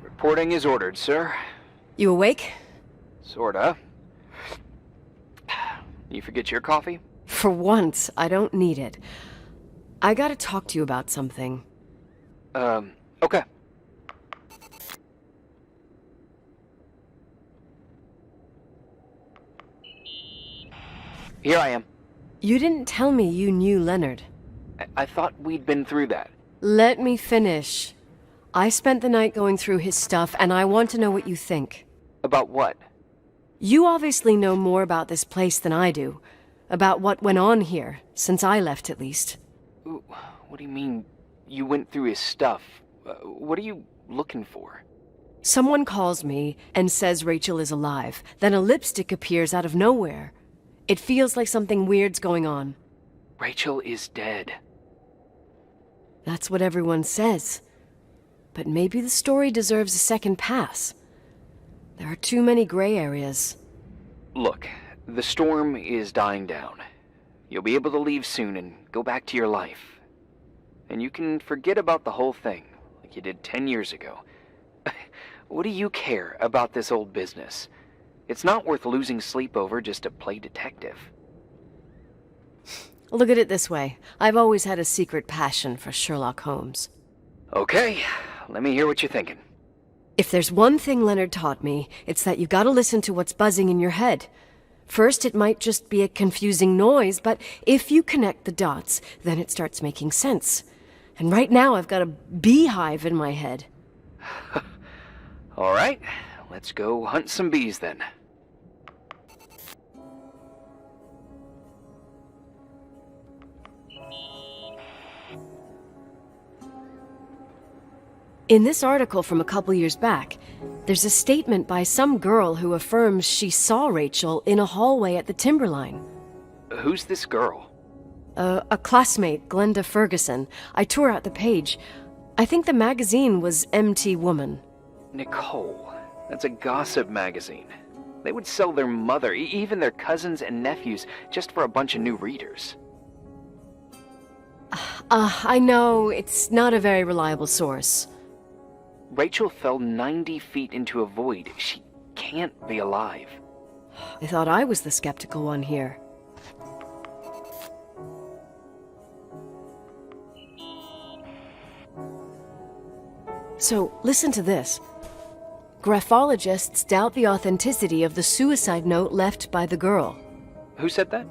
Reporting is ordered, sir. You awake? Sorta. You forget your coffee? For once, I don't need it. I gotta talk to you about something. Okay. Here I am. You didn't tell me you knew Leonard. I thought we'd been through that. Let me finish. I spent the night going through his stuff, and I want to know what you think. About what? You obviously know more about this place than I do. About what went on here, since I left at least. What do you mean, you went through his stuff? What are you looking for? Someone calls me and says Rachel is alive. Then a lipstick appears out of nowhere. It feels like something weird's going on. Rachel is dead. That's what everyone says. But maybe the story deserves a second pass. There are too many gray areas. Look, the storm is dying down. You'll be able to leave soon and go back to your life. And you can forget about the whole thing, like you did 10 years ago. What do you care about this old business? It's not worth losing sleep over just to play detective. Look at it this way. I've always had a secret passion for Sherlock Holmes. Okay, let me hear what you're thinking. If there's one thing Leonard taught me, it's that you gotta listen to what's buzzing in your head. First, it might just be a confusing noise, but if you connect the dots, then it starts making sense. And right now, I've got a beehive in my head. All right, let's go hunt some bees then. In this article from a couple years back, there's a statement by some girl who affirms she saw Rachel in a hallway at the Timberline. Who's this girl? A classmate, Glenda Ferguson. I tore out the page. I think the magazine was MT Woman. Nicole, that's a gossip magazine. They would sell their mother, even their cousins and nephews, just for a bunch of new readers. I know, it's not a very reliable source. Rachel fell 90 feet into a void. She can't be alive. I thought I was the skeptical one here. So, listen to this. Graphologists doubt the authenticity of the suicide note left by the girl. Who said that?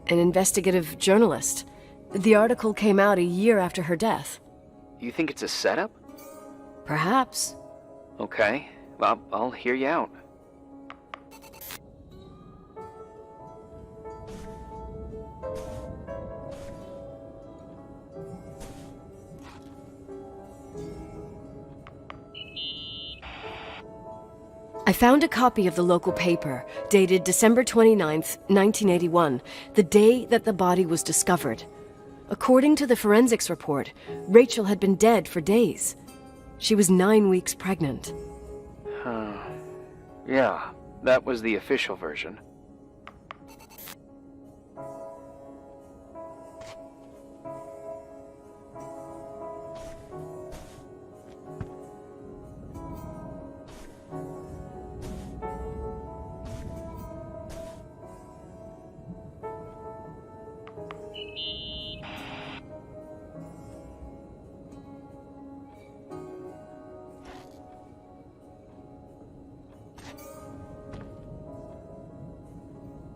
An investigative journalist. The article came out a year after her death. You think it's a setup? Perhaps. Okay, well, I'll hear you out. I found a copy of the local paper, dated December 29th, 1981, the day that the body was discovered. According to the forensics report, Rachel had been dead for days. She was 9 weeks pregnant. Yeah, that was the official version.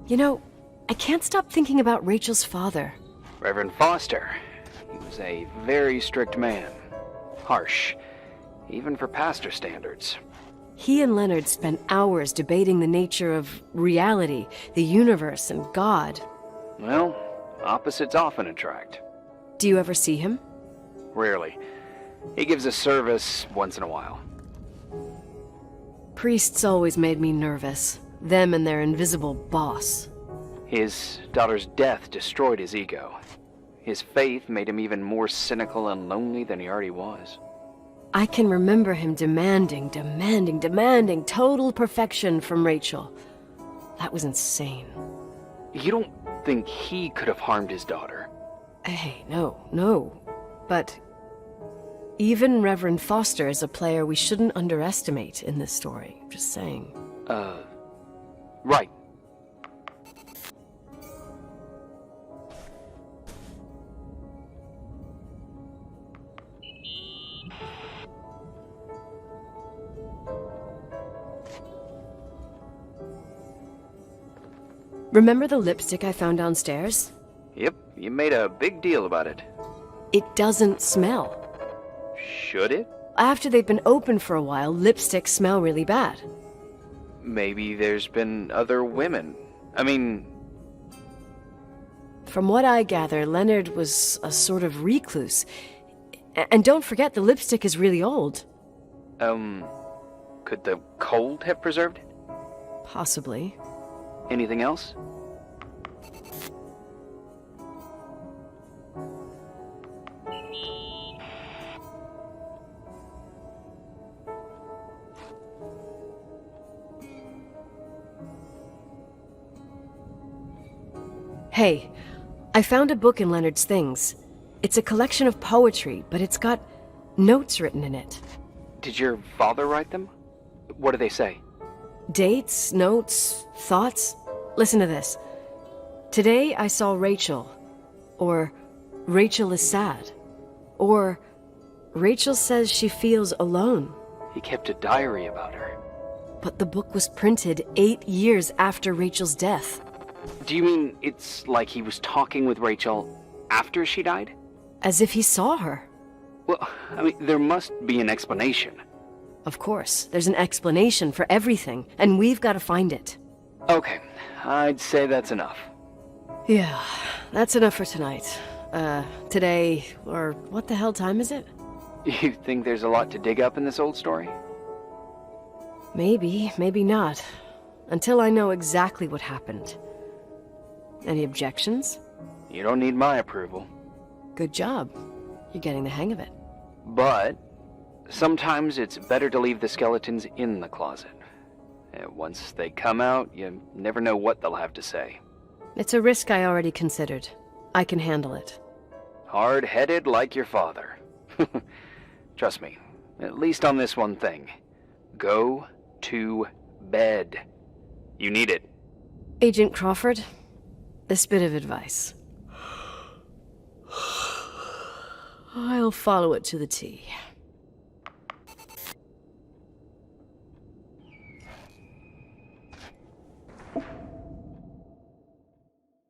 You know, I can't stop thinking about Rachel's father. Reverend Foster. He was a very strict man. Harsh, even for pastor standards. He and Leonard spent hours debating the nature of reality, the universe, and God. Well, opposites often attract. Do you ever see him? Rarely. He gives a service once in a while. Priests always made me nervous. Them and their invisible boss. His daughter's death destroyed his ego. His faith made him even more cynical and lonely than he already was. I can remember him demanding total perfection from Rachel. That was insane. You don't think he could have harmed his daughter? Hey, no. But Even Reverend Foster is a player we shouldn't underestimate in this story. Just saying. Right. Remember the lipstick I found downstairs? Yep, you made a big deal about it. It doesn't smell. Should it? After they've been open for a while, lipsticks smell really bad. Maybe there's been other women. I mean, From what I gather, Leonard was a sort of recluse. And don't forget, the lipstick is really old. could the cold have preserved it? Possibly. Anything else? Hey, I found a book in Leonard's things. It's a collection of poetry, but it's got notes written in it. Did your father write them? What do they say? Dates, notes, thoughts. Listen to this. Today I saw Rachel. Or Rachel is sad. Or Rachel says she feels alone. He kept a diary about her. But the book was printed 8 years after Rachel's death. Do you mean it's like he was talking with Rachel after she died? As if he saw her. Well, I mean, there must be an explanation. Of course, there's an explanation for everything, and we've got to find it. Okay, I'd say that's enough. Yeah, that's enough for tonight. Today, or what the hell time is it? You think there's a lot to dig up in this old story? Maybe, maybe not. Until I know exactly what happened. Any objections? You don't need my approval. Good job. You're getting the hang of it. But sometimes it's better to leave the skeletons in the closet. And once they come out, you never know what they'll have to say. It's a risk I already considered. I can handle it. Hard-headed like your father. Trust me, at least on this one thing. Go to bed. You need it. Agent Crawford, this bit of advice. I'll follow it to the T.